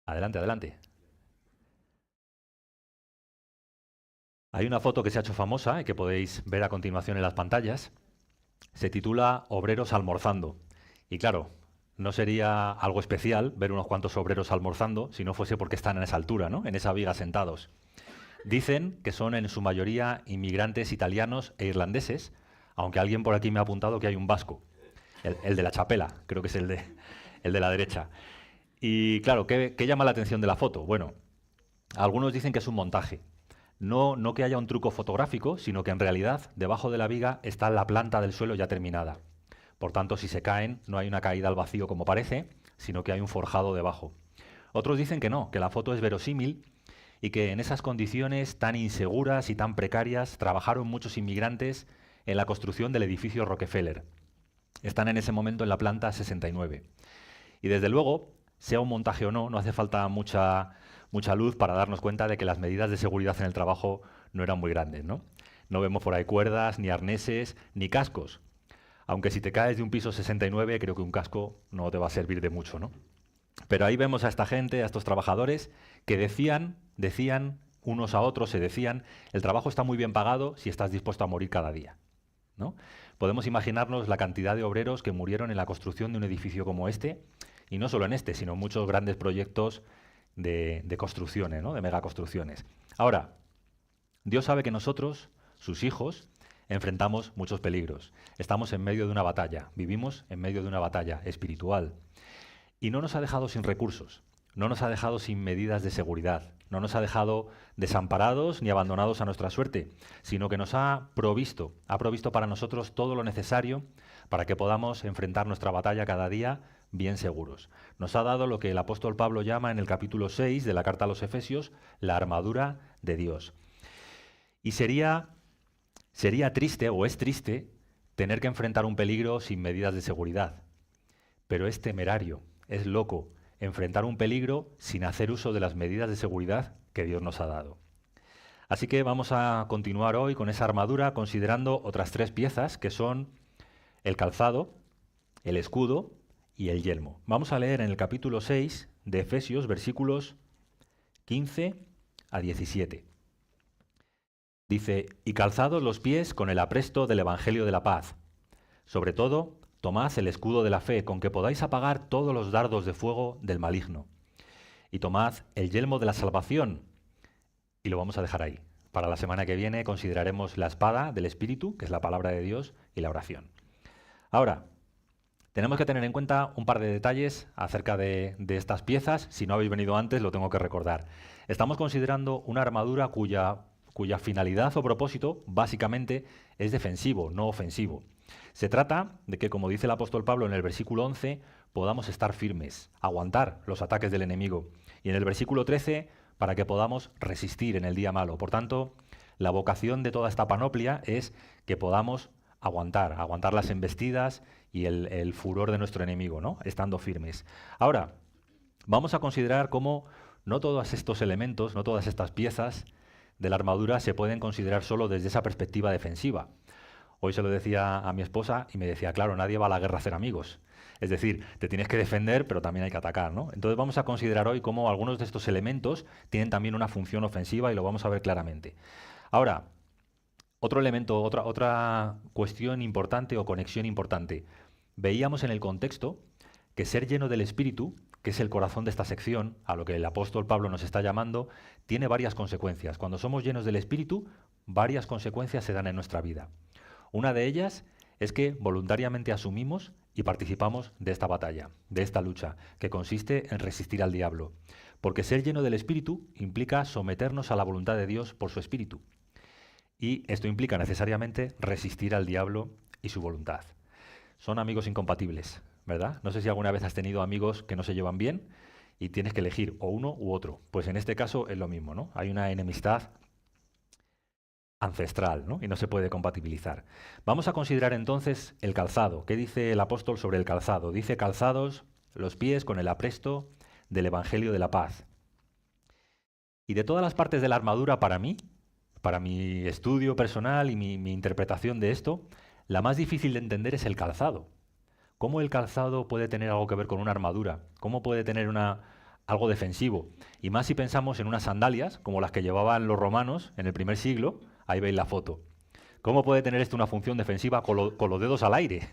Adelante, adelante. Hay una foto que se ha hecho famosa y que podéis ver a continuación en las pantallas. Se titula Obreros almorzando. Y claro, no sería algo especial ver unos cuantos obreros almorzando si no fuese porque están en esa altura, ¿no? En esa viga sentados. Dicen que son en su mayoría inmigrantes italianos e irlandeses, aunque alguien por aquí me ha apuntado que hay un vasco, el de la chapela, creo que es el de la derecha. Y claro, ¿qué llama la atención de la foto? Bueno, algunos dicen que es un montaje. No que haya un truco fotográfico, sino que en realidad debajo de la viga está la planta del suelo ya terminada. Por tanto, si se caen, no hay una caída al vacío como parece, sino que hay un forjado debajo. Otros dicen que no, que la foto es verosímil y que en esas condiciones tan inseguras y tan precarias trabajaron muchos inmigrantes en la construcción del edificio Rockefeller. Están en ese momento en la planta 69. Y desde luego, sea un montaje o no, no hace falta mucha luz para darnos cuenta de que las medidas de seguridad en el trabajo no eran muy grandes, ¿no? No vemos por ahí cuerdas, ni arneses, ni cascos. Aunque si te caes de un piso 69, creo que un casco no te va a servir de mucho, ¿no? Pero ahí vemos a esta gente, a estos trabajadores, que decían unos a otros, se decían, el trabajo está muy bien pagado si estás dispuesto a morir cada día, ¿no? Podemos imaginarnos la cantidad de obreros que murieron en la construcción de un edificio como este, y no solo en este, sino en muchos grandes proyectos de construcciones, ¿no? De megaconstrucciones. Ahora, Dios sabe que nosotros, sus hijos, enfrentamos muchos peligros. Estamos en medio de una batalla, vivimos en medio de una batalla espiritual. Y no nos ha dejado sin recursos, no nos ha dejado sin medidas de seguridad, no nos ha dejado desamparados ni abandonados a nuestra suerte, sino que nos ha provisto para nosotros todo lo necesario para que podamos enfrentar nuestra batalla cada día bien seguros. Nos ha dado lo que el apóstol Pablo llama en el capítulo 6 de la carta a los Efesios, la armadura de Dios. Y sería triste, o es triste, tener que enfrentar un peligro sin medidas de seguridad. Pero es temerario, es loco, enfrentar un peligro sin hacer uso de las medidas de seguridad que Dios nos ha dado. Así que vamos a continuar hoy con esa armadura considerando otras 3 piezas que son el calzado, el escudo y el yelmo. Vamos a leer en el capítulo 6 de Efesios, versículos 15 a 17. Dice, y calzados los pies con el apresto del Evangelio de la paz. Sobre todo, tomad el escudo de la fe, con que podáis apagar todos los dardos de fuego del maligno. Y tomad el yelmo de la salvación. Y lo vamos a dejar ahí. Para la semana que viene consideraremos la espada del Espíritu, que es la palabra de Dios, y la oración. Ahora, tenemos que tener en cuenta un par de detalles acerca de estas piezas. Si no habéis venido antes, lo tengo que recordar. Estamos considerando una armadura cuya finalidad o propósito, básicamente, es defensivo, no ofensivo. Se trata de que, como dice el apóstol Pablo en el versículo 11, podamos estar firmes, aguantar los ataques del enemigo. Y en el versículo 13, para que podamos resistir en el día malo. Por tanto, la vocación de toda esta panoplia es que podamos aguantar las embestidas y el furor de nuestro enemigo, ¿no? Estando firmes. Ahora, vamos a considerar cómo no todos estos elementos, no todas estas piezas de la armadura se pueden considerar solo desde esa perspectiva defensiva. Hoy se lo decía a mi esposa y me decía, claro, nadie va a la guerra a hacer amigos. Es decir, te tienes que defender, pero también hay que atacar, ¿no? Entonces vamos a considerar hoy cómo algunos de estos elementos tienen también una función ofensiva y lo vamos a ver claramente. Ahora, otro elemento, otra cuestión importante o conexión importante. Veíamos en el contexto que ser lleno del Espíritu, que es el corazón de esta sección, a lo que el apóstol Pablo nos está llamando, tiene varias consecuencias. Cuando somos llenos del Espíritu, varias consecuencias se dan en nuestra vida. Una de ellas es que voluntariamente asumimos y participamos de esta batalla, de esta lucha, que consiste en resistir al diablo. Porque ser lleno del Espíritu implica someternos a la voluntad de Dios por su Espíritu. Y esto implica necesariamente resistir al diablo y su voluntad. Son amigos incompatibles, ¿verdad? No sé si alguna vez has tenido amigos que no se llevan bien y tienes que elegir o uno u otro. Pues en este caso es lo mismo, ¿no? Hay una enemistad ancestral, ¿no? Y no se puede compatibilizar. Vamos a considerar entonces el calzado. ¿Qué dice el apóstol sobre el calzado? Dice: calzados los pies con el apresto del Evangelio de la paz. Y de todas las partes de la armadura, para mí, para mi estudio personal y mi interpretación de esto, la más difícil de entender es el calzado. ¿Cómo el calzado puede tener algo que ver con una armadura? ¿Cómo puede tener algo defensivo? Y más si pensamos en unas sandalias, como las que llevaban los romanos en el primer siglo. Ahí veis la foto. ¿Cómo puede tener esto una función defensiva con los dedos al aire?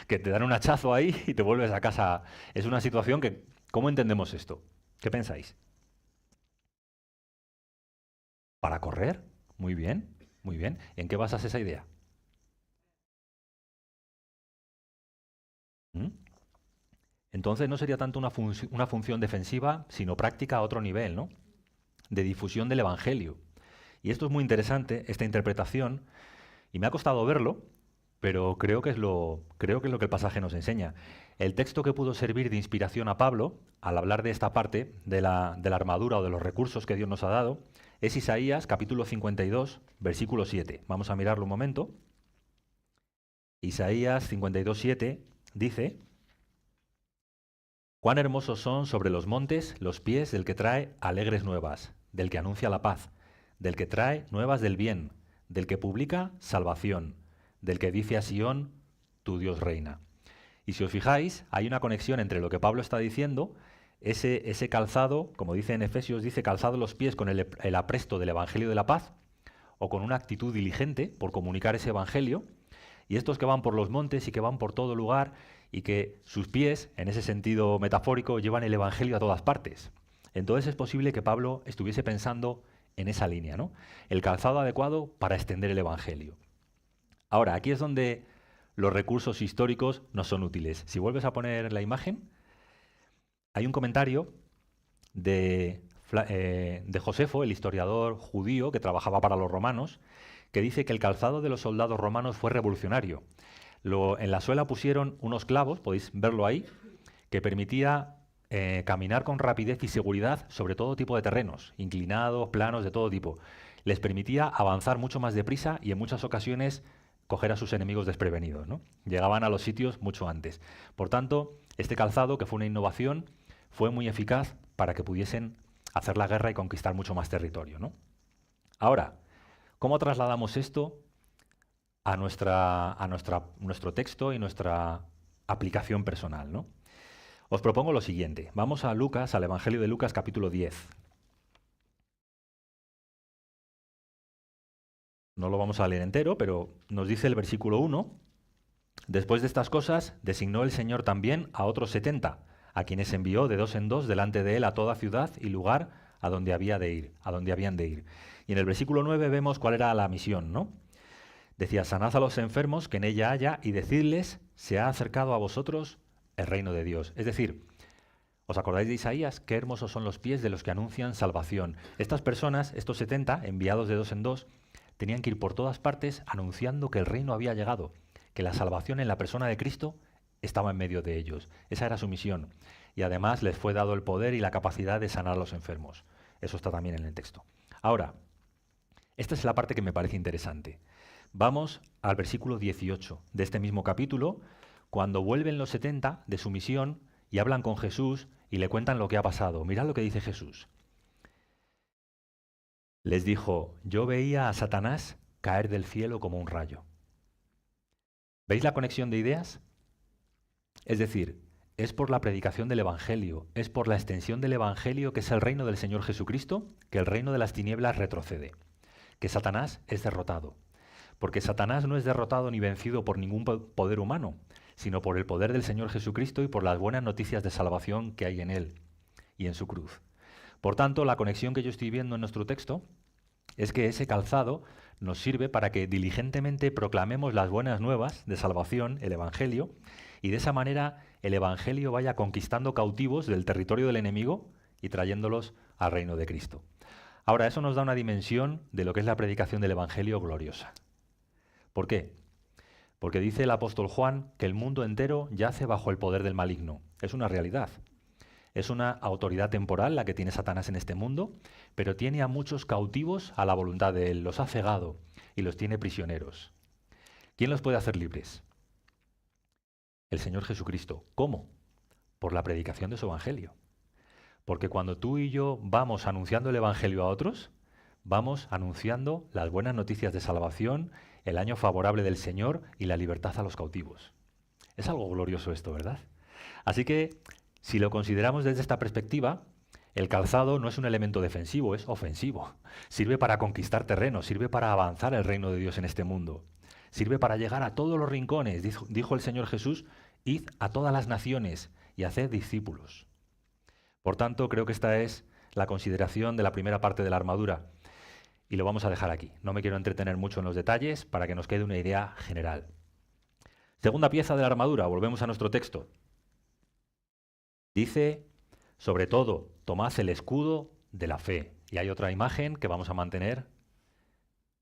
Que te dan un hachazo ahí y te vuelves a casa. Es una situación que... ¿Cómo entendemos esto? ¿Qué pensáis? ¿Para correr? Muy bien, muy bien. ¿En qué basas esa idea? ¿Mm? Entonces no sería tanto una función defensiva, sino práctica a otro nivel, ¿no? De difusión del Evangelio. Y esto es muy interesante, esta interpretación, y me ha costado verlo, pero creo que es lo que el pasaje nos enseña. El texto que pudo servir de inspiración a Pablo, al hablar de esta parte de la armadura o de los recursos que Dios nos ha dado, es Isaías capítulo 52, versículo 7. Vamos a mirarlo un momento. Isaías 52, 7 dice: cuán hermosos son sobre los montes los pies del que trae alegres nuevas, del que anuncia la paz, del que trae nuevas del bien, del que publica salvación, del que dice a Sión: tu Dios reina. Y si os fijáis, hay una conexión entre lo que Pablo está diciendo, ese calzado, como dice en Efesios, dice calzado los pies con el apresto del Evangelio de la paz, o con una actitud diligente por comunicar ese Evangelio, y estos que van por los montes y que van por todo lugar y que sus pies, en ese sentido metafórico, llevan el Evangelio a todas partes. Entonces es posible que Pablo estuviese pensando en esa línea, ¿no? El calzado adecuado para extender el Evangelio. Ahora, aquí es donde los recursos históricos no son útiles. Si vuelves a poner la imagen, hay un comentario de Josefo, el historiador judío que trabajaba para los romanos, que dice que el calzado de los soldados romanos fue revolucionario. En la suela pusieron unos clavos, podéis verlo ahí, que permitía caminar con rapidez y seguridad sobre todo tipo de terrenos, inclinados, planos, de todo tipo. Les permitía avanzar mucho más deprisa y en muchas ocasiones coger a sus enemigos desprevenidos, ¿no? Llegaban a los sitios mucho antes. Por tanto, este calzado, que fue una innovación, fue muy eficaz para que pudiesen hacer la guerra y conquistar mucho más territorio, ¿no? Ahora, ¿cómo trasladamos esto a nuestro texto y nuestra aplicación personal, ¿no? Os propongo lo siguiente. Vamos a Lucas, al Evangelio de Lucas, capítulo 10. No lo vamos a leer entero, pero nos dice el versículo 1: después de estas cosas, designó el Señor también a otros 70, a quienes envió de dos en dos delante de él a toda ciudad y lugar a donde habían de ir. Y en el versículo 9 vemos cuál era la misión, ¿no? Decía: sanad a los enfermos que en ella haya y decidles: se ha acercado a vosotros el reino de Dios. Es decir, ¿os acordáis de Isaías? Qué hermosos son los pies de los que anuncian salvación. Estas personas, estos 70, enviados de dos en dos, tenían que ir por todas partes anunciando que el reino había llegado, que la salvación en la persona de Cristo estaba en medio de ellos. Esa era su misión. Y además les fue dado el poder y la capacidad de sanar a los enfermos. Eso está también en el texto. Ahora, esta es la parte que me parece interesante. Vamos al versículo 18 de este mismo capítulo, cuando vuelven los 70 de su misión y hablan con Jesús y le cuentan lo que ha pasado. Mirad lo que dice Jesús. Les dijo: yo veía a Satanás caer del cielo como un rayo. ¿Veis la conexión de ideas? Es decir, es por la predicación del Evangelio, es por la extensión del Evangelio, que es el reino del Señor Jesucristo, que el reino de las tinieblas retrocede, que Satanás es derrotado. Porque Satanás no es derrotado ni vencido por ningún poder humano, sino por el poder del Señor Jesucristo y por las buenas noticias de salvación que hay en Él y en su cruz. Por tanto, la conexión que yo estoy viendo en nuestro texto es que ese calzado nos sirve para que diligentemente proclamemos las buenas nuevas de salvación, el Evangelio, y de esa manera el Evangelio vaya conquistando cautivos del territorio del enemigo y trayéndolos al reino de Cristo. Ahora, eso nos da una dimensión de lo que es la predicación del Evangelio gloriosa. ¿Por qué? Porque dice el apóstol Juan que el mundo entero yace bajo el poder del maligno. Es una realidad. Es una autoridad temporal la que tiene Satanás en este mundo, pero tiene a muchos cautivos a la voluntad de él, los ha cegado y los tiene prisioneros. ¿Quién los puede hacer libres? El Señor Jesucristo. ¿Cómo? Por la predicación de su Evangelio. Porque cuando tú y yo vamos anunciando el Evangelio a otros, vamos anunciando las buenas noticias de salvación, el año favorable del Señor y la libertad a los cautivos. Es algo glorioso esto, ¿verdad? Así que, si lo consideramos desde esta perspectiva, el calzado no es un elemento defensivo, es ofensivo. Sirve para conquistar terreno, sirve para avanzar el reino de Dios en este mundo. Sirve para llegar a todos los rincones. Dijo el Señor Jesús, id a todas las naciones y haced discípulos. Por tanto, creo que esta es la consideración de la primera parte de la armadura. Y lo vamos a dejar aquí. No me quiero entretener mucho en los detalles para que nos quede una idea general. Segunda pieza de la armadura, volvemos a nuestro texto. Dice, sobre todo, tomad el escudo de la fe. Y hay otra imagen que vamos a mantener.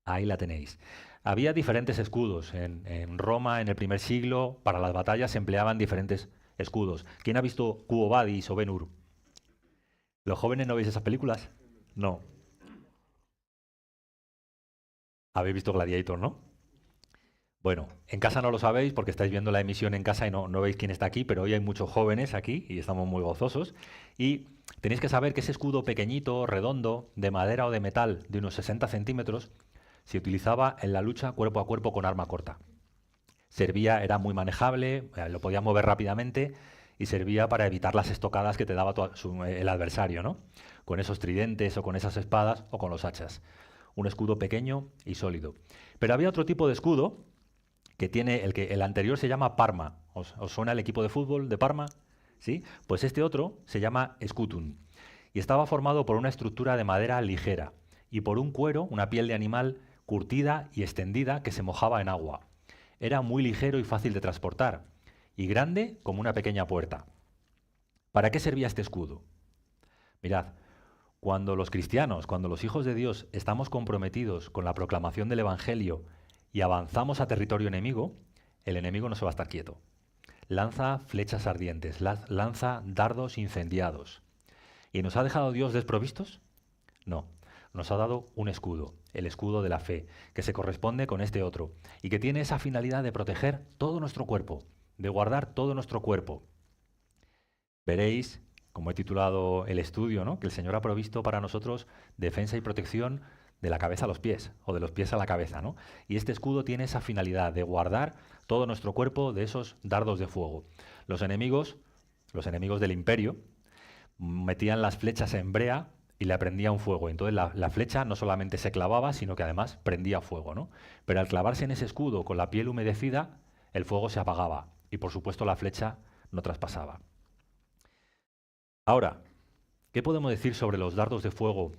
Ahí la tenéis. Había diferentes escudos. En Roma, en el primer siglo, para las batallas se empleaban diferentes escudos. ¿Quién ha visto Quo Vadis o Ben-Hur? ¿Los jóvenes no veis esas películas? No. Habéis visto Gladiator, ¿no? Bueno, en casa no lo sabéis porque estáis viendo la emisión en casa y no veis quién está aquí, pero hoy hay muchos jóvenes aquí y estamos muy gozosos. Y tenéis que saber que ese escudo pequeñito, redondo, de madera o de metal, de unos 60 centímetros, se utilizaba en la lucha cuerpo a cuerpo con arma corta. Servía, era muy manejable, lo podía mover rápidamente y servía para evitar las estocadas que te daba el adversario, ¿no? Con esos tridentes o con esas espadas o con los hachas. Un escudo pequeño y sólido. Pero había otro tipo de escudo que tiene, el anterior se llama Parma. ¿Os suena el equipo de fútbol de Parma? ¿Sí? Pues este otro se llama Scutum. Y estaba formado por una estructura de madera ligera y por un cuero, una piel de animal curtida y extendida que se mojaba en agua. Era muy ligero y fácil de transportar, y grande como una pequeña puerta. ¿Para qué servía este escudo? Mirad, cuando los cristianos, cuando los hijos de Dios estamos comprometidos con la proclamación del Evangelio y avanzamos a territorio enemigo, el enemigo no se va a estar quieto. Lanza flechas ardientes, lanza dardos incendiados. ¿Y nos ha dejado Dios desprovistos? No, nos ha dado un escudo, el escudo de la fe, que se corresponde con este otro y que tiene esa finalidad de proteger todo nuestro cuerpo, de guardar todo nuestro cuerpo. Veréis, como he titulado el estudio, ¿no?, que el Señor ha provisto para nosotros defensa y protección de la cabeza a los pies, o de los pies a la cabeza, ¿no? Y este escudo tiene esa finalidad de guardar todo nuestro cuerpo de esos dardos de fuego. Los enemigos del imperio, metían las flechas en brea y le prendían fuego. Entonces la flecha no solamente se clavaba, sino que además prendía fuego, ¿no? Pero al clavarse en ese escudo con la piel humedecida, el fuego se apagaba y por supuesto la flecha no traspasaba. Ahora, ¿qué podemos decir sobre los dardos de fuego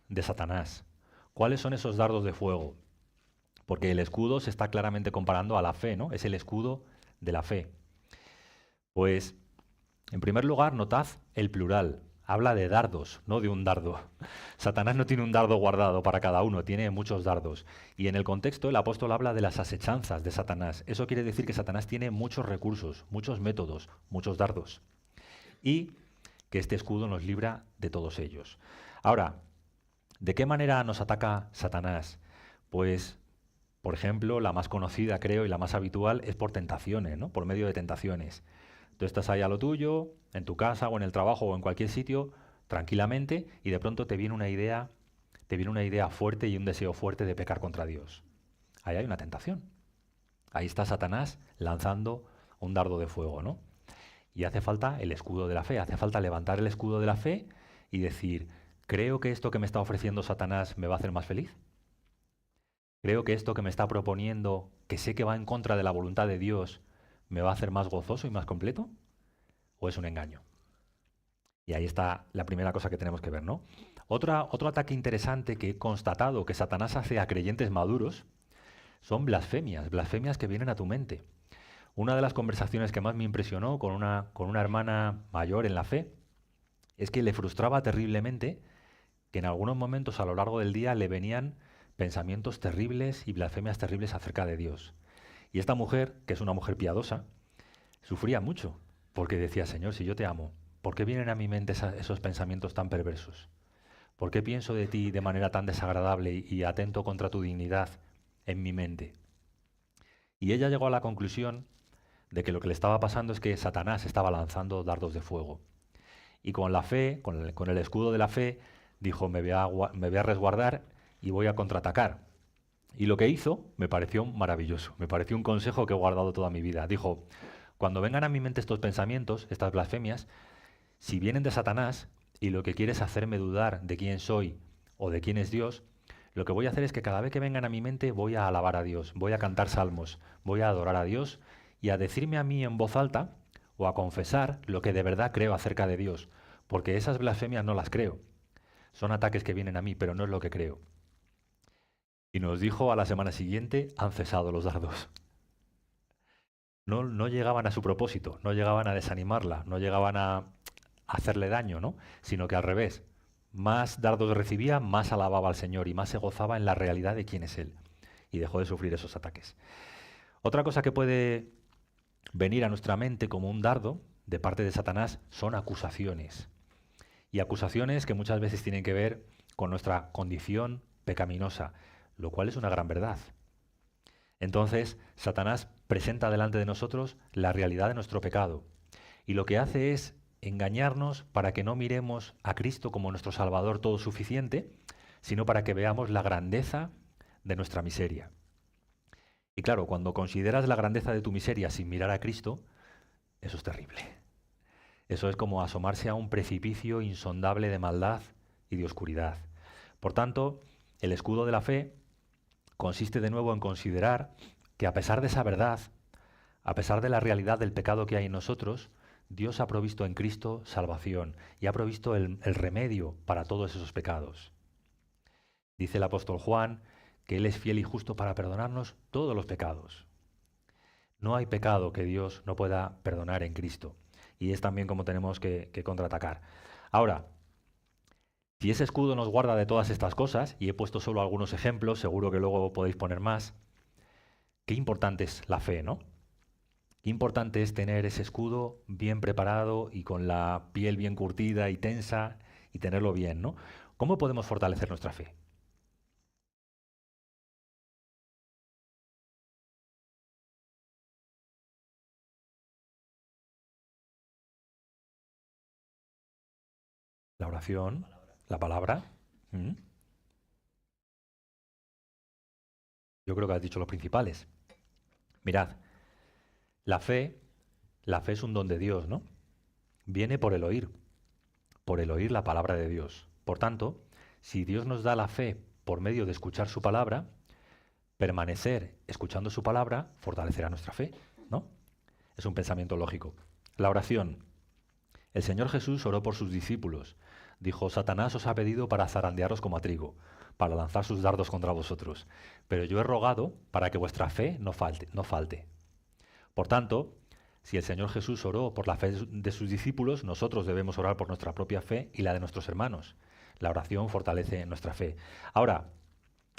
de Satanás? ¿Cuáles son esos dardos de fuego? Porque el escudo se está claramente comparando a la fe, ¿no? Es el escudo de la fe. Pues, en primer lugar, notad el plural. Habla de dardos, no de un dardo. Satanás no tiene un dardo guardado para cada uno, tiene muchos dardos. Y en el contexto el apóstol habla de las asechanzas de Satanás. Eso quiere decir que Satanás tiene muchos recursos, muchos métodos, muchos dardos. Y que este escudo nos libra de todos ellos. Ahora, ¿de qué manera nos ataca Satanás? Pues, por ejemplo, la más conocida, creo, y la más habitual es por tentaciones, ¿no? Por medio de tentaciones. Tú estás ahí a lo tuyo, en tu casa o en el trabajo o en cualquier sitio, tranquilamente, y de pronto te viene una idea fuerte y un deseo fuerte de pecar contra Dios. Ahí hay una tentación. Ahí está Satanás lanzando un dardo de fuego, ¿no? Y hace falta el escudo de la fe, hace falta levantar el escudo de la fe y decir, ¿creo que esto que me está ofreciendo Satanás me va a hacer más feliz? ¿Creo que esto que me está proponiendo, que sé que va en contra de la voluntad de Dios, me va a hacer más gozoso y más completo? ¿O es un engaño? Y ahí está la primera cosa que tenemos que ver, ¿no? Otro ataque interesante que he constatado que Satanás hace a creyentes maduros son blasfemias que vienen a tu mente. Una de las conversaciones que más me impresionó con una hermana mayor en la fe es que le frustraba terriblemente que en algunos momentos a lo largo del día le venían pensamientos terribles y blasfemias terribles acerca de Dios. Y esta mujer, que es una mujer piadosa, sufría mucho, porque decía, Señor, si yo te amo, ¿por qué vienen a mi mente esos pensamientos tan perversos? ¿Por qué pienso de ti de manera tan desagradable y atento contra tu dignidad en mi mente? Y ella llegó a la conclusión de que lo que le estaba pasando es que Satanás estaba lanzando dardos de fuego. Y con la fe, con el escudo de la fe, dijo, me voy a resguardar y voy a contraatacar. Y lo que hizo me pareció maravilloso, me pareció un consejo que he guardado toda mi vida. Dijo, cuando vengan a mi mente estos pensamientos, estas blasfemias, si vienen de Satanás y lo que quiere es hacerme dudar de quién soy o de quién es Dios, lo que voy a hacer es que cada vez que vengan a mi mente voy a alabar a Dios, voy a cantar salmos, voy a adorar a Dios y a decirme a mí en voz alta o a confesar lo que de verdad creo acerca de Dios, porque esas blasfemias no las creo. Son ataques que vienen a mí, pero no es lo que creo. Y nos dijo a la semana siguiente, han cesado los dardos. No llegaban a su propósito, no llegaban a desanimarla, no llegaban a hacerle daño, ¿no? Sino que al revés, más dardos recibía, más alababa al Señor y más se gozaba en la realidad de quién es Él. Y dejó de sufrir esos ataques. Otra cosa que puede venir a nuestra mente como un dardo de parte de Satanás son acusaciones. Y acusaciones que muchas veces tienen que ver con nuestra condición pecaminosa, lo cual es una gran verdad. Entonces, Satanás presenta delante de nosotros la realidad de nuestro pecado. Y lo que hace es engañarnos para que no miremos a Cristo como nuestro Salvador todo suficiente, sino para que veamos la grandeza de nuestra miseria. Y claro, cuando consideras la grandeza de tu miseria sin mirar a Cristo, eso es terrible. Eso es como asomarse a un precipicio insondable de maldad y de oscuridad. Por tanto, el escudo de la fe consiste de nuevo en considerar que a pesar de esa verdad, a pesar de la realidad del pecado que hay en nosotros, Dios ha provisto en Cristo salvación y ha provisto el remedio para todos esos pecados. Dice el apóstol Juan que Él es fiel y justo para perdonarnos todos los pecados. No hay pecado que Dios no pueda perdonar en Cristo. Y es también como tenemos que contraatacar. Ahora, si ese escudo nos guarda de todas estas cosas, y he puesto solo algunos ejemplos, seguro que luego podéis poner más, qué importante es la fe, ¿no? Qué importante es tener ese escudo bien preparado y con la piel bien curtida y tensa y tenerlo bien, ¿no? ¿Cómo podemos fortalecer nuestra fe? La oración, la palabra. ¿Mm? Yo creo que has dicho los principales. Mirad, la fe, la fe es un don de Dios, ¿no? Viene por el oír la palabra de Dios. Por tanto, si Dios nos da la fe por medio de escuchar su palabra, permanecer escuchando su palabra fortalecerá nuestra fe, ¿no? Es un pensamiento lógico. La oración. El Señor Jesús oró por sus discípulos. Dijo, Satanás os ha pedido para zarandearos como a trigo, para lanzar sus dardos contra vosotros. Pero yo he rogado para que vuestra fe no falte, no falte. Por tanto, si el Señor Jesús oró por la fe de sus discípulos, nosotros debemos orar por nuestra propia fe y la de nuestros hermanos. La oración fortalece nuestra fe. Ahora,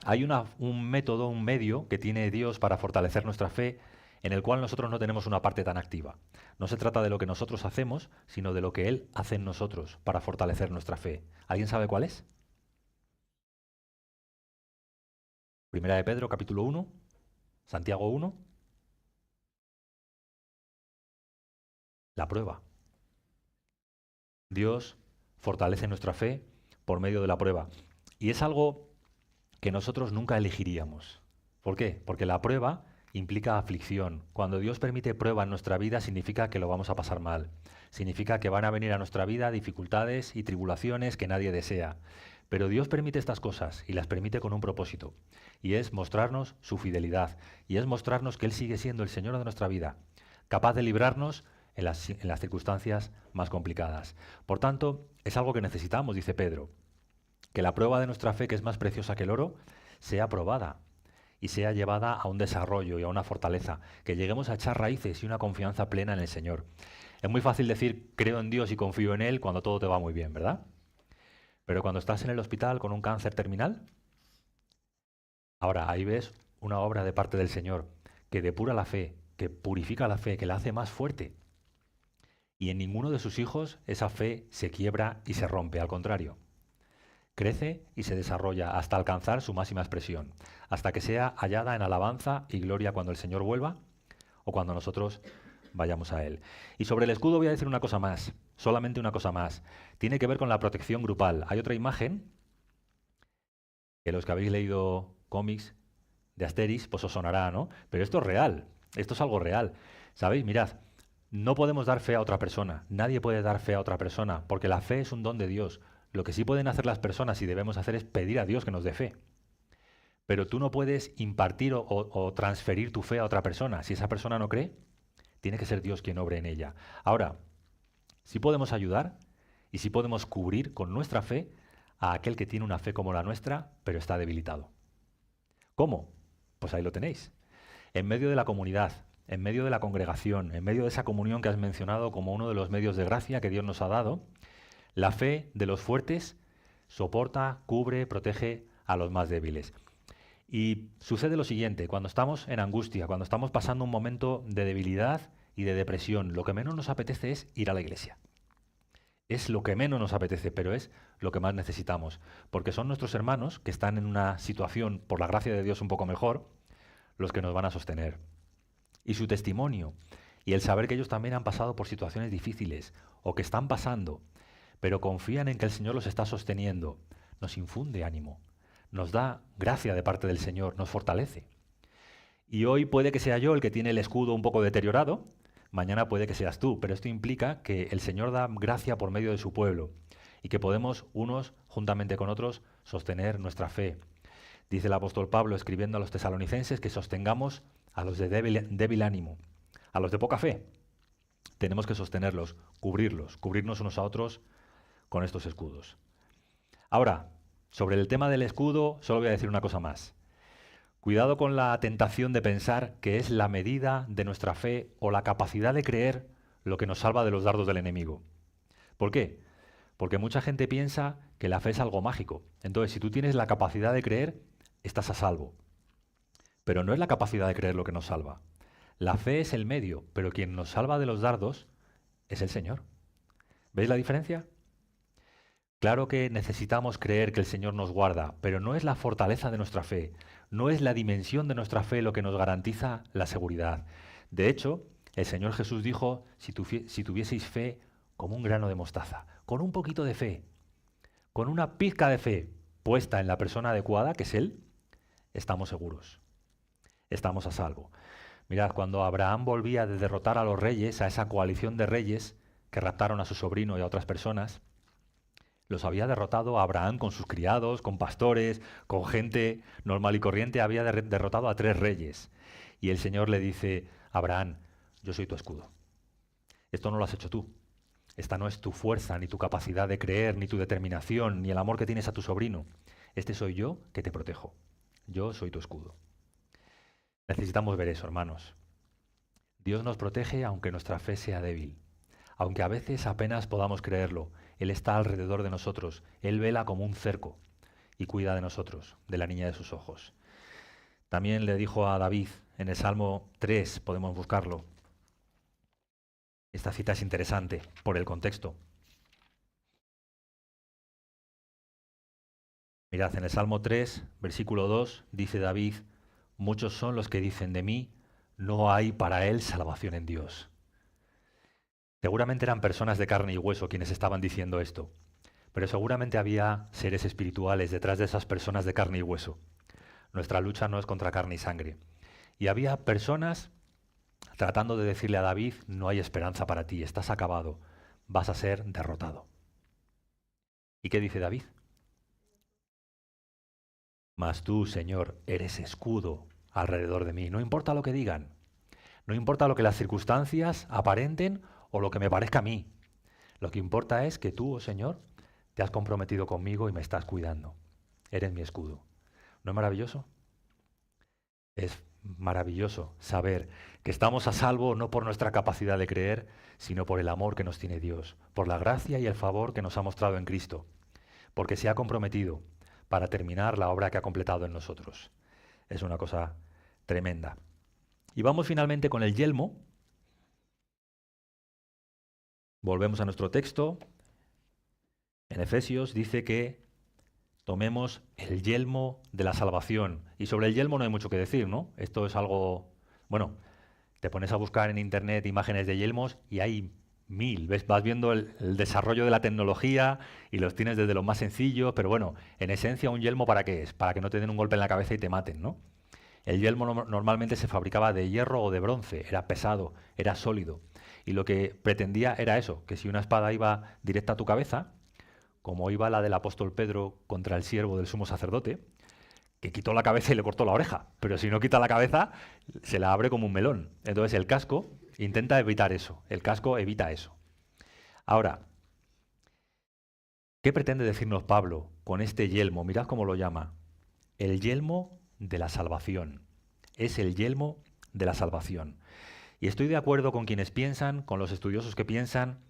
hay un método, un medio que tiene Dios para fortalecer nuestra fe, en el cual nosotros no tenemos una parte tan activa. No se trata de lo que nosotros hacemos, sino de lo que Él hace en nosotros para fortalecer nuestra fe. ¿Alguien sabe cuál es? Primera de Pedro, capítulo 1, Santiago 1, la prueba. Dios fortalece nuestra fe por medio de la prueba. Y es algo que nosotros nunca elegiríamos. ¿Por qué? Porque la prueba implica aflicción. Cuando Dios permite prueba en nuestra vida significa que lo vamos a pasar mal. Significa que van a venir a nuestra vida dificultades y tribulaciones que nadie desea. Pero Dios permite estas cosas y las permite con un propósito. Y es mostrarnos su fidelidad. Y es mostrarnos que Él sigue siendo el Señor de nuestra vida, capaz de librarnos en las circunstancias más complicadas. Por tanto, es algo que necesitamos, dice Pedro. Que la prueba de nuestra fe, que es más preciosa que el oro, sea probada y sea llevada a un desarrollo y a una fortaleza, que lleguemos a echar raíces y una confianza plena en el Señor. Es muy fácil decir creo en Dios y confío en Él cuando todo te va muy bien, ¿verdad? Pero cuando estás en el hospital con un cáncer terminal, ahora ahí ves una obra de parte del Señor que depura la fe, que purifica la fe, que la hace más fuerte. Y en ninguno de sus hijos esa fe se quiebra y se rompe, al contrario. Crece y se desarrolla hasta alcanzar su máxima expresión, hasta que sea hallada en alabanza y gloria cuando el Señor vuelva o cuando nosotros vayamos a Él. Y sobre el escudo voy a decir una cosa más, solamente una cosa más. Tiene que ver con la protección grupal. Hay otra imagen que los que habéis leído cómics de Asterix, pues os sonará, ¿no? Pero esto es real, esto es algo real. ¿Sabéis? Mirad, no podemos dar fe a otra persona, nadie puede dar fe a otra persona, porque la fe es un don de Dios. Lo que sí pueden hacer las personas y debemos hacer es pedir a Dios que nos dé fe. Pero tú no puedes impartir o transferir tu fe a otra persona. Si esa persona no cree, tiene que ser Dios quien obre en ella. Ahora, sí podemos ayudar y sí podemos cubrir con nuestra fe a aquel que tiene una fe como la nuestra, pero está debilitado. ¿Cómo? Pues ahí lo tenéis. En medio de la comunidad, en medio de la congregación, en medio de esa comunión que has mencionado como uno de los medios de gracia que Dios nos ha dado, la fe de los fuertes soporta, cubre, protege a los más débiles. Y sucede lo siguiente, cuando estamos en angustia, cuando estamos pasando un momento de debilidad y de depresión, lo que menos nos apetece es ir a la iglesia. Es lo que menos nos apetece, pero es lo que más necesitamos, porque son nuestros hermanos que están en una situación, por la gracia de Dios, un poco mejor, los que nos van a sostener. Y su testimonio y el saber que ellos también han pasado por situaciones difíciles o que están pasando, pero confían en que el Señor los está sosteniendo, nos infunde ánimo, nos da gracia de parte del Señor, nos fortalece. Y hoy puede que sea yo el que tiene el escudo un poco deteriorado, mañana puede que seas tú, pero esto implica que el Señor da gracia por medio de su pueblo y que podemos unos, juntamente con otros, sostener nuestra fe. Dice el apóstol Pablo escribiendo a los tesalonicenses que sostengamos a los de débil ánimo, a los de poca fe. Tenemos que sostenerlos, cubrirnos unos a otros con estos escudos. Ahora, sobre el tema del escudo, solo voy a decir una cosa más. Cuidado con la tentación de pensar que es la medida de nuestra fe o la capacidad de creer lo que nos salva de los dardos del enemigo. ¿Por qué? Porque mucha gente piensa que la fe es algo mágico. Entonces, si tú tienes la capacidad de creer, estás a salvo. Pero no es la capacidad de creer lo que nos salva. La fe es el medio, pero quien nos salva de los dardos es el Señor. ¿Veis la diferencia? Claro que necesitamos creer que el Señor nos guarda, pero no es la fortaleza de nuestra fe, no es la dimensión de nuestra fe lo que nos garantiza la seguridad. De hecho, el Señor Jesús dijo, si tuvieseis fe como un grano de mostaza, con un poquito de fe, con una pizca de fe puesta en la persona adecuada, que es Él, estamos seguros, estamos a salvo. Mirad, cuando Abraham volvía de derrotar a los reyes, a esa coalición de reyes que raptaron a su sobrino y a otras personas, los había derrotado a Abraham con sus criados, con pastores, con gente normal y corriente, había derrotado a 3 reyes. Y el Señor le dice, Abraham, yo soy tu escudo. Esto no lo has hecho tú. Esta no es tu fuerza, ni tu capacidad de creer, ni tu determinación, ni el amor que tienes a tu sobrino. Este soy yo que te protejo. Yo soy tu escudo. Necesitamos ver eso, hermanos. Dios nos protege aunque nuestra fe sea débil. Aunque a veces apenas podamos creerlo, Él está alrededor de nosotros. Él vela como un cerco y cuida de nosotros, de la niña de sus ojos. También le dijo a David en el Salmo 3, podemos buscarlo. Esta cita es interesante por el contexto. Mirad, en el Salmo 3, versículo 2, dice David, muchos son los que dicen de mí, no hay para él salvación en Dios. Seguramente eran personas de carne y hueso quienes estaban diciendo esto, pero seguramente había seres espirituales detrás de esas personas de carne y hueso. Nuestra lucha no es contra carne y sangre. Y había personas tratando de decirle a David, no hay esperanza para ti, estás acabado, vas a ser derrotado. ¿Y qué dice David? Mas tú, Señor, eres escudo alrededor de mí. No importa lo que digan, no importa lo que las circunstancias aparenten o lo que me parezca a mí. Lo que importa es que tú, oh Señor, te has comprometido conmigo y me estás cuidando. Eres mi escudo. ¿No es maravilloso? Es maravilloso saber que estamos a salvo no por nuestra capacidad de creer, sino por el amor que nos tiene Dios, por la gracia y el favor que nos ha mostrado en Cristo, porque se ha comprometido para terminar la obra que ha completado en nosotros. Es una cosa tremenda. Y vamos finalmente con el yelmo. Volvemos a nuestro texto. En Efesios dice que tomemos el yelmo de la salvación. Y sobre el yelmo no hay mucho que decir, ¿no? Esto es algo... Bueno, te pones a buscar en internet imágenes de yelmos y hay mil. Vas viendo el desarrollo de la tecnología y los tienes desde lo más sencillo, pero bueno, en esencia, ¿un yelmo para qué es? Para que no te den un golpe en la cabeza y te maten, ¿no? El yelmo normalmente se fabricaba de hierro o de bronce, era pesado, era sólido. Y lo que pretendía era eso, que si una espada iba directa a tu cabeza, como iba la del apóstol Pedro contra el siervo del sumo sacerdote, que quitó la cabeza y le cortó la oreja, pero si no quita la cabeza, se la abre como un melón. Entonces el casco intenta evitar eso, el casco evita eso. Ahora, ¿qué pretende decirnos Pablo con este yelmo? Mirad cómo lo llama. El yelmo de la salvación. Es el yelmo de la salvación. Y estoy de acuerdo con quienes piensan, con los estudiosos que piensan,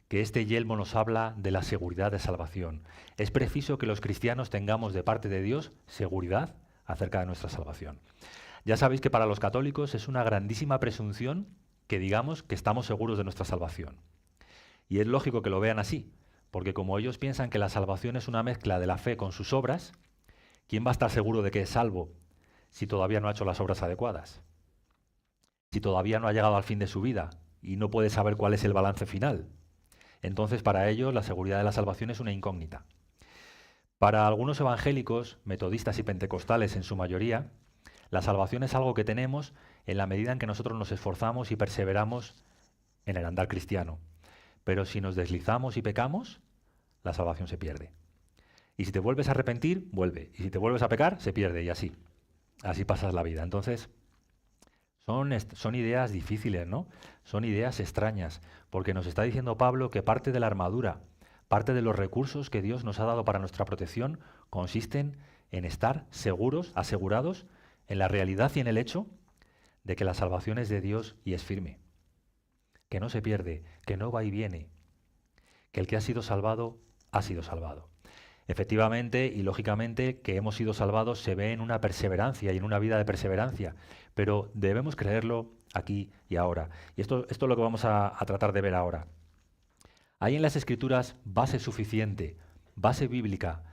que este yelmo nos habla de la seguridad de salvación. Es preciso que los cristianos tengamos de parte de Dios seguridad acerca de nuestra salvación. Ya sabéis que para los católicos es una grandísima presunción que digamos que estamos seguros de nuestra salvación. Y es lógico que lo vean así, porque como ellos piensan que la salvación es una mezcla de la fe con sus obras, ¿quién va a estar seguro de que es salvo si todavía no ha hecho las obras adecuadas? Si todavía no ha llegado al fin de su vida y no puede saber cuál es el balance final. Entonces, para ellos, la seguridad de la salvación es una incógnita. Para algunos evangélicos, metodistas y pentecostales en su mayoría, la salvación es algo que tenemos en la medida en que nosotros nos esforzamos y perseveramos en el andar cristiano. Pero si nos deslizamos y pecamos, la salvación se pierde. Y si te vuelves a arrepentir, vuelve. Y si te vuelves a pecar, se pierde. Y así. Así pasas la vida. Entonces, son ideas difíciles, ¿no? Son ideas extrañas, porque nos está diciendo Pablo que parte de la armadura, parte de los recursos que Dios nos ha dado para nuestra protección, consisten en estar seguros, asegurados en la realidad y en el hecho de que la salvación es de Dios y es firme, que no se pierde, que no va y viene, que el que ha sido salvado, ha sido salvado. Efectivamente y lógicamente que hemos sido salvados se ve en una perseverancia y en una vida de perseverancia, pero debemos creerlo aquí y ahora. Y esto es lo que vamos a tratar de ver ahora. ¿Hay en las Escrituras base suficiente, base bíblica,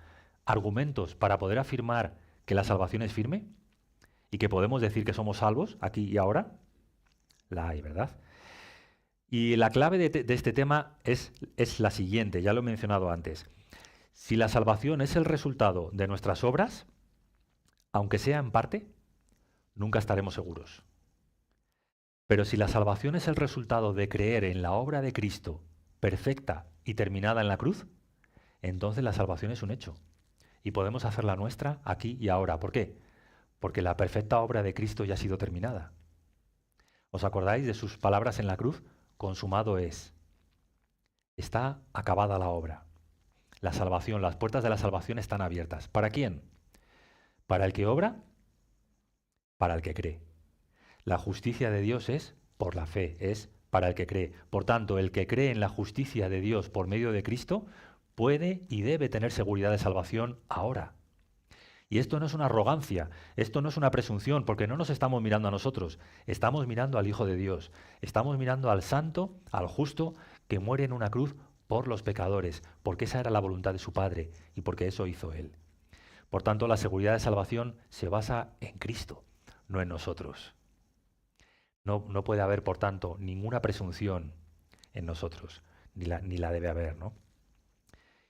argumentos para poder afirmar que la salvación es firme? ¿Y que podemos decir que somos salvos aquí y ahora? La hay, ¿verdad? Y la clave de este tema es la siguiente, ya lo he mencionado antes. Si la salvación es el resultado de nuestras obras, aunque sea en parte, nunca estaremos seguros. Pero si la salvación es el resultado de creer en la obra de Cristo, perfecta y terminada en la cruz, entonces la salvación es un hecho. Y podemos hacerla nuestra aquí y ahora. ¿Por qué? Porque la perfecta obra de Cristo ya ha sido terminada. ¿Os acordáis de sus palabras en la cruz? Consumado es. Está acabada la obra. La salvación, las puertas de la salvación están abiertas. ¿Para quién? ¿Para el que obra? Para el que cree. La justicia de Dios es por la fe, es para el que cree. Por tanto, el que cree en la justicia de Dios por medio de Cristo puede y debe tener seguridad de salvación ahora. Y esto no es una arrogancia, esto no es una presunción, porque no nos estamos mirando a nosotros, estamos mirando al Hijo de Dios, estamos mirando al santo, al justo, que muere en una cruz por los pecadores, porque esa era la voluntad de su Padre y porque eso hizo Él. Por tanto, la seguridad de salvación se basa en Cristo, no en nosotros. No puede haber, por tanto, ninguna presunción en nosotros, ni la debe haber, ¿no?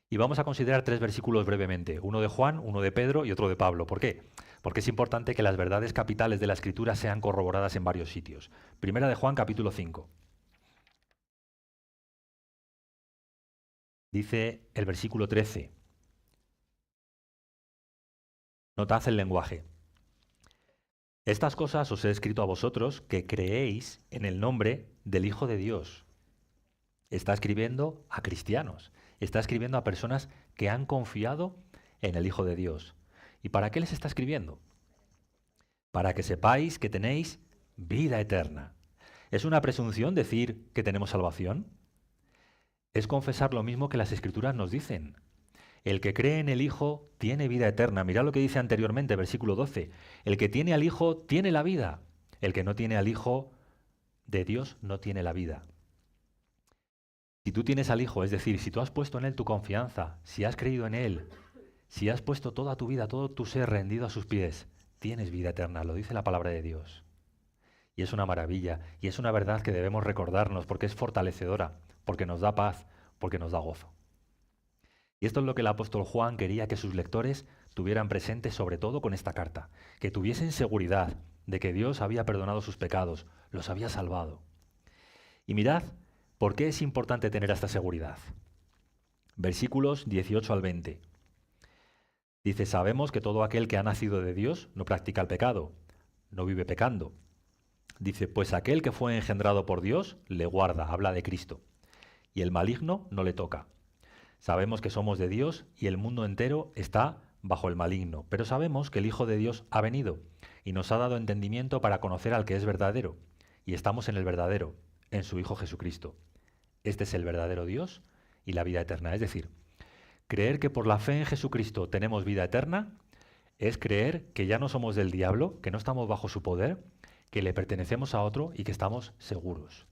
Y vamos a considerar 3 versículos brevemente, uno de Juan, uno de Pedro y otro de Pablo. ¿Por qué? Porque es importante que las verdades capitales de la Escritura sean corroboradas en varios sitios. Primera de Juan, capítulo 5. Dice el versículo 13. Notad el lenguaje. Estas cosas os he escrito a vosotros que creéis en el nombre del Hijo de Dios. Está escribiendo a cristianos, está escribiendo a personas que han confiado en el Hijo de Dios. ¿Y para qué les está escribiendo? para que sepáis que tenéis vida eterna. ¿Es una presunción decir que tenemos salvación? Es confesar lo mismo que las Escrituras nos dicen. El que cree en el Hijo tiene vida eterna. Mirad lo que dice anteriormente, versículo 12. El que tiene al Hijo tiene la vida. El que no tiene al Hijo de Dios no tiene la vida. Si tú tienes al Hijo, es decir, si tú has puesto en Él tu confianza, si has creído en Él, si has puesto toda tu vida, todo tu ser rendido a sus pies, tienes vida eterna, lo dice la palabra de Dios. Y es una maravilla, y es una verdad que debemos recordarnos porque es fortalecedora, porque nos da paz, porque nos da gozo. Y esto es lo que el apóstol Juan quería que sus lectores tuvieran presente, sobre todo con esta carta, que tuviesen seguridad de que Dios había perdonado sus pecados, los había salvado. Y mirad, ¿por qué es importante tener esta seguridad? Versículos 18 al 20. Dice, sabemos que todo aquel que ha nacido de Dios no practica el pecado, no vive pecando. Dice, pues aquel que fue engendrado por Dios le guarda, habla de Cristo, y el maligno no le toca. Sabemos que somos de Dios y el mundo entero está bajo el maligno, pero sabemos que el Hijo de Dios ha venido y nos ha dado entendimiento para conocer al que es verdadero, y estamos en el verdadero, en su Hijo Jesucristo. Este es el verdadero Dios y la vida eterna. Es decir, creer que por la fe en Jesucristo tenemos vida eterna es creer que ya no somos del diablo, que no estamos bajo su poder, que le pertenecemos a otro y que estamos seguros.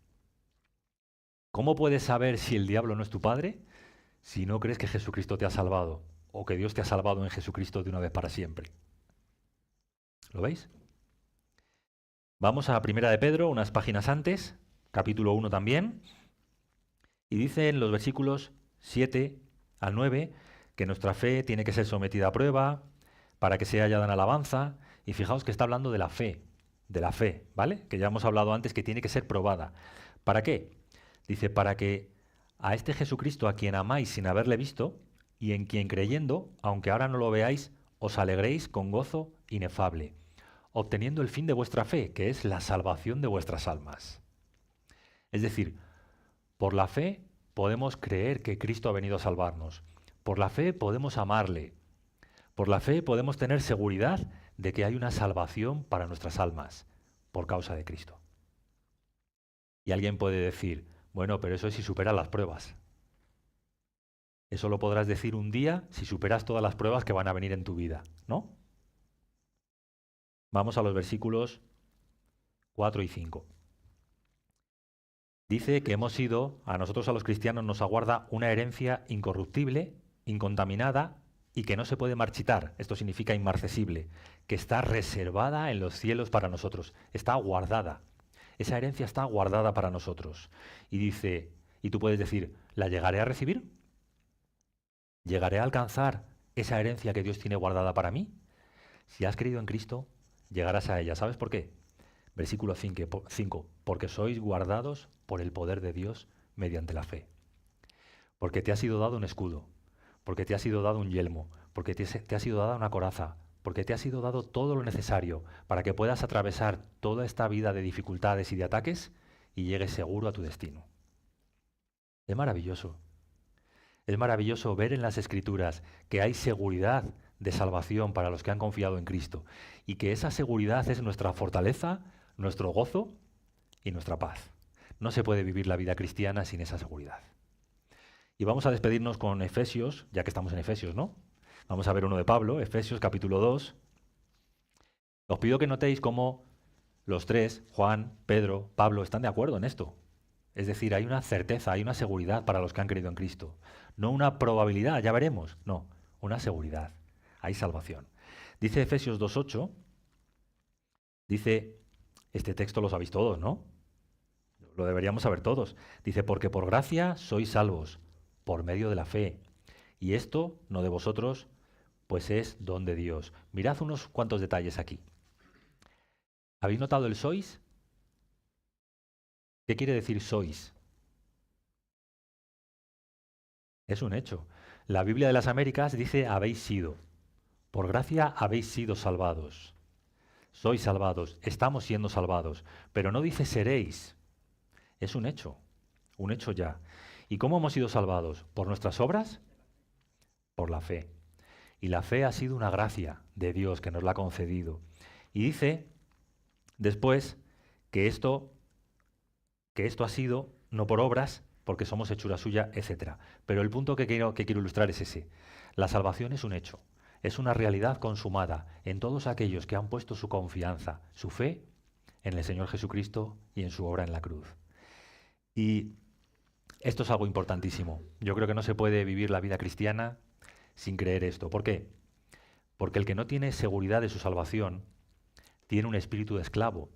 ¿Cómo puedes saber si el diablo no es tu padre si no crees que Jesucristo te ha salvado o que Dios te ha salvado en Jesucristo de una vez para siempre? ¿Lo veis? Vamos a Primera de Pedro, unas páginas antes, capítulo 1 también, y dice en los versículos 7 al 9 que nuestra fe tiene que ser sometida a prueba para que sea hallada en alabanza, y fijaos que está hablando de la fe, ¿vale? Que ya hemos hablado antes que tiene que ser probada. ¿Para qué? Dice, para que a este Jesucristo a quien amáis sin haberle visto, y en quien creyendo, aunque ahora no lo veáis, os alegréis con gozo inefable, obteniendo el fin de vuestra fe, que es la salvación de vuestras almas. Es decir, por la fe podemos creer que Cristo ha venido a salvarnos. Por la fe podemos amarle. Por la fe podemos tener seguridad de que hay una salvación para nuestras almas por causa de Cristo. Y alguien puede decir, bueno, pero eso es si superas las pruebas. Eso lo podrás decir un día si superas todas las pruebas que van a venir en tu vida, ¿no? Vamos a los versículos 4 y 5. Dice que hemos sido, a nosotros a los cristianos nos aguarda una herencia incorruptible, incontaminada y que no se puede marchitar. Esto significa inmarcesible, que está reservada en los cielos para nosotros, está guardada. Esa herencia está guardada para nosotros. Y dice, y tú puedes decir, ¿la llegaré a recibir? ¿Llegaré a alcanzar esa herencia que Dios tiene guardada para mí? Si has creído en Cristo, llegarás a ella. ¿Sabes por qué? Versículo 5, porque sois guardados por el poder de Dios mediante la fe. Porque te ha sido dado un escudo, porque te ha sido dado un yelmo, porque te ha sido dada una coraza, porque te ha sido dado todo lo necesario para que puedas atravesar toda esta vida de dificultades y de ataques y llegues seguro a tu destino. Es maravilloso. Es maravilloso ver en las Escrituras que hay seguridad de salvación para los que han confiado en Cristo y que esa seguridad es nuestra fortaleza, nuestro gozo y nuestra paz. No se puede vivir la vida cristiana sin esa seguridad. Y vamos a despedirnos con Efesios, ya que estamos en Efesios, ¿no? Vamos a ver uno de Pablo, Efesios capítulo 2. Os pido que notéis cómo los tres, Juan, Pedro, Pablo, están de acuerdo en esto. Es decir, hay una certeza, hay una seguridad para los que han creído en Cristo. No una probabilidad, ya veremos. No, una seguridad. Hay salvación. Dice Efesios 2.8, dice, este texto lo sabéis todos, ¿no? Lo deberíamos saber todos. Dice, porque por gracia sois salvos, por medio de la fe. Y esto, no de vosotros, pues es don de Dios. Mirad unos cuantos detalles aquí. ¿Habéis notado el sois? ¿Qué quiere decir sois? Es un hecho. La Biblia de las Américas dice habéis sido. Por gracia habéis sido salvados. Sois salvados, estamos siendo salvados. Pero no dice seréis. Es un hecho ya. ¿Y cómo hemos sido salvados? ¿Por nuestras obras? Por la fe. Y la fe ha sido una gracia de Dios que nos la ha concedido. Y dice después que esto ha sido no por obras, porque somos hechura suya, etc. Pero el punto que quiero ilustrar es ese. La salvación es un hecho, es una realidad consumada en todos aquellos que han puesto su confianza, su fe en el Señor Jesucristo y en su obra en la cruz. Y esto es algo importantísimo. Yo creo que no se puede vivir la vida cristiana sin creer esto. ¿Por qué? Porque el que no tiene seguridad de su salvación tiene un espíritu de esclavo.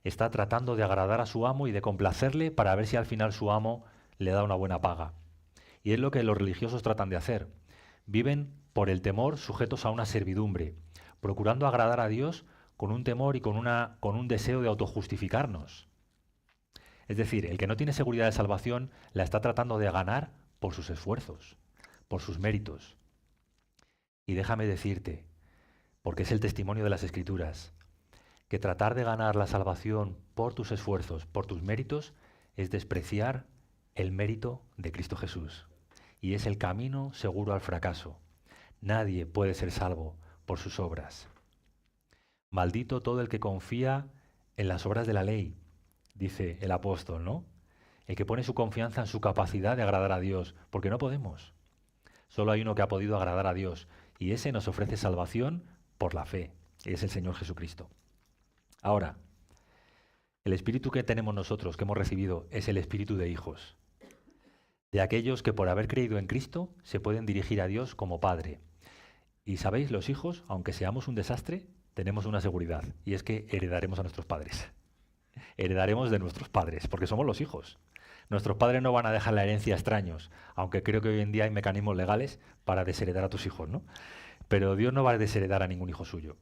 Está tratando de agradar a su amo y de complacerle para ver si al final su amo le da una buena paga. Y es lo que los religiosos tratan de hacer. Viven por el temor sujetos a una servidumbre, procurando agradar a Dios con un temor y con un deseo de autojustificarnos. Es decir, el que no tiene seguridad de salvación la está tratando de ganar por sus esfuerzos, por sus méritos. Y déjame decirte, porque es el testimonio de las Escrituras, que tratar de ganar la salvación por tus esfuerzos, por tus méritos, es despreciar el mérito de Cristo Jesús. Y es el camino seguro al fracaso. Nadie puede ser salvo por sus obras. Maldito todo el que confía en las obras de la ley, dice el apóstol, ¿no? El que pone su confianza en su capacidad de agradar a Dios, porque no podemos. Solo hay uno que ha podido agradar a Dios, y ese nos ofrece salvación por la fe, y es el Señor Jesucristo. Ahora, el espíritu que tenemos nosotros, que hemos recibido, es el espíritu de hijos, de aquellos que por haber creído en Cristo se pueden dirigir a Dios como Padre. Y sabéis, los hijos, aunque seamos un desastre, tenemos una seguridad, y es que heredaremos a nuestros padres. Heredaremos de nuestros padres, porque somos los hijos. Nuestros padres no van a dejar la herencia a extraños, aunque creo que hoy en día hay mecanismos legales para desheredar a tus hijos, ¿no? Pero Dios no va a desheredar a ningún hijo suyo.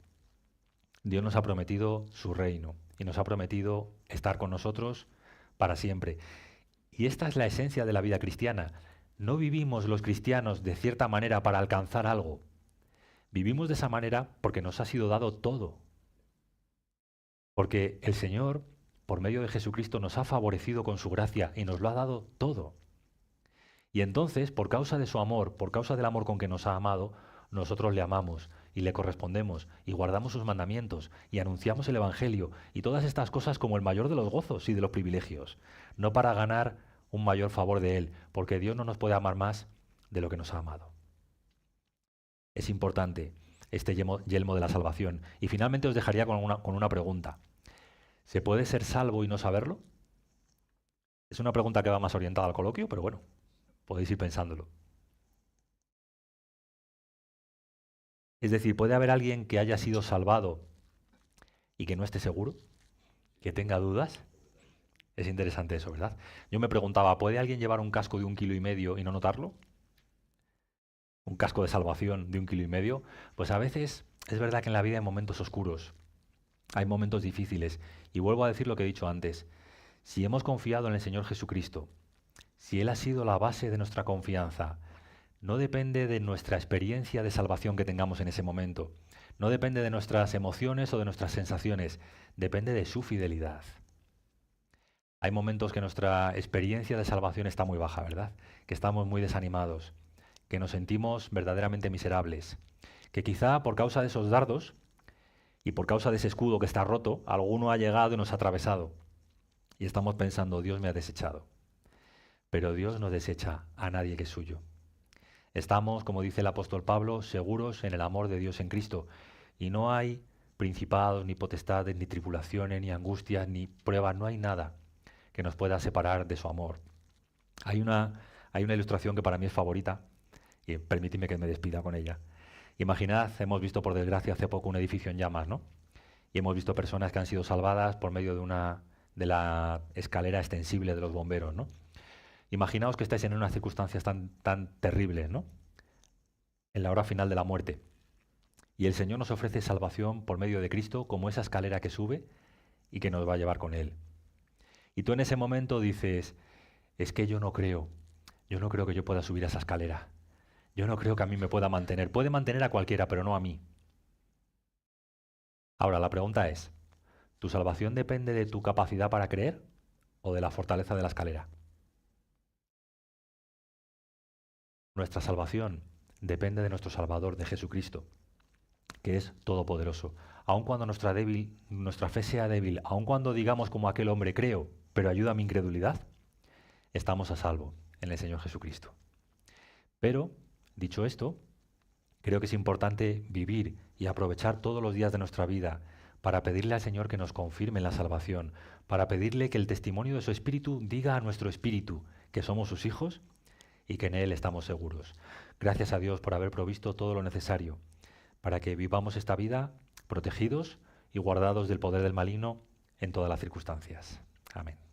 Dios nos ha prometido su reino y nos ha prometido estar con nosotros para siempre. Y esta es la esencia de la vida cristiana. No vivimos los cristianos de cierta manera para alcanzar algo. Vivimos de esa manera porque nos ha sido dado todo. Porque el Señor, por medio de Jesucristo, nos ha favorecido con su gracia y nos lo ha dado todo. Y entonces, por causa de su amor, por causa del amor con que nos ha amado, nosotros le amamos y le correspondemos y guardamos sus mandamientos y anunciamos el Evangelio y todas estas cosas como el mayor de los gozos y de los privilegios, no para ganar un mayor favor de Él, porque Dios no nos puede amar más de lo que nos ha amado. Es importante este yelmo de la salvación. Y finalmente os dejaría con una pregunta. ¿Se puede ser salvo y no saberlo? Es una pregunta que va más orientada al coloquio, pero bueno, podéis ir pensándolo. Es decir, ¿puede haber alguien que haya sido salvado y que no esté seguro? ¿Que tenga dudas? Es interesante eso, ¿verdad? Yo me preguntaba, ¿puede alguien llevar un casco de 1,5 kilos y no notarlo? Un casco de salvación de 1,5 kilos. Pues a veces es verdad que en la vida hay momentos oscuros, hay momentos difíciles. Y vuelvo a decir lo que he dicho antes. Si hemos confiado en el Señor Jesucristo, si Él ha sido la base de nuestra confianza, no depende de nuestra experiencia de salvación que tengamos en ese momento. No depende de nuestras emociones o de nuestras sensaciones. Depende de su fidelidad. Hay momentos que nuestra experiencia de salvación está muy baja, ¿verdad? Que estamos muy desanimados, que nos sentimos verdaderamente miserables, que quizá por causa de esos dardos y por causa de ese escudo que está roto, alguno ha llegado y nos ha atravesado. Y estamos pensando, Dios me ha desechado. Pero Dios no desecha a nadie que es suyo. Estamos, como dice el apóstol Pablo, seguros en el amor de Dios en Cristo. Y no hay principados, ni potestades, ni tribulaciones, ni angustias, ni pruebas, no hay nada que nos pueda separar de su amor. Hay una ilustración que para mí es favorita, y permíteme que me despida con ella. Imaginad, hemos visto por desgracia hace poco un edificio en llamas, ¿no? Y hemos visto personas que han sido salvadas por medio de la escalera extensible de los bomberos, ¿no? Imaginaos que estáis en unas circunstancias tan terribles, ¿no? En la hora final de la muerte. Y el Señor nos ofrece salvación por medio de Cristo como esa escalera que sube y que nos va a llevar con Él. Y tú en ese momento dices, es que yo no creo que yo pueda subir a esa escalera. Yo no creo que a mí me pueda mantener. Puede mantener a cualquiera, pero no a mí. Ahora, la pregunta es, ¿tu salvación depende de tu capacidad para creer o de la fortaleza de la escalera? Nuestra salvación depende de nuestro Salvador, de Jesucristo. que es todopoderoso. Aun cuando nuestra fe sea débil, aun cuando digamos como aquel hombre creo, pero ayuda a mi incredulidad, estamos a salvo en el Señor Jesucristo. Pero, dicho esto, creo que es importante vivir y aprovechar todos los días de nuestra vida para pedirle al Señor que nos confirme en la salvación, para pedirle que el testimonio de su Espíritu diga a nuestro espíritu que somos sus hijos y que en Él estamos seguros. Gracias a Dios por haber provisto todo lo necesario para que vivamos esta vida protegidos y guardados del poder del maligno en todas las circunstancias. Amén.